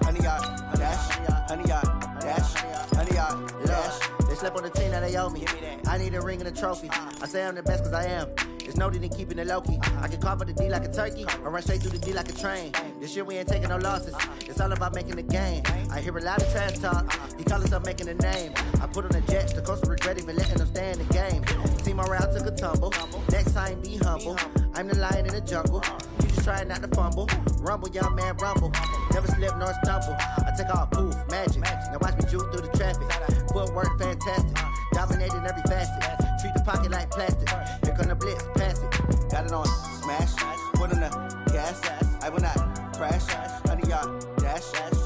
honey, y'all dash, honey, y'all dash, honey, y'all dash. They slept on the team, now they owe me. I need a ring and a trophy. I say I'm the best cause I am. There's no need in keeping it low-key. I can carve up the D like a turkey, or run straight through the D like a train. This year we ain't taking no losses. It's all about making the game. I hear a lot of trash talk. He call himself making a name. I put on the Jets, the coach will regret even letting them stay in the game. Team around took a tumble. Next time be humble. I'm the lion in the jungle. You just try not to fumble. Rumble, young man, rumble. Never slip nor stumble. I take off, poof, magic. Now watch me juke through the traffic. Footwork, fantastic. Dominating every facet. Treat the pocket like plastic. Here come the blitz, pass it. Got it on, smash. Foot on the gas. I will not crash. 100-yard dash.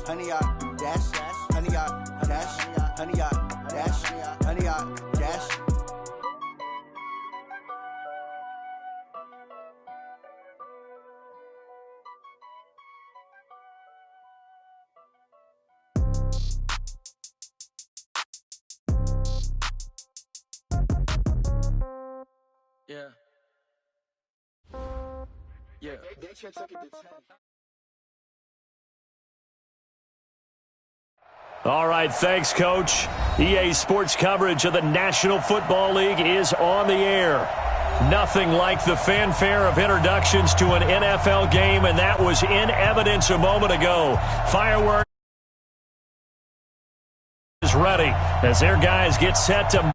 100-yard dash. 100-yard dash. 100-yard dash. 100-yard dash. Yeah. Yeah. All right, thanks, Coach. EA Sports coverage of the National Football League is on the air. Nothing like the fanfare of introductions to an NFL game, and that was in evidence a moment ago. Fireworks is ready as their guys get set to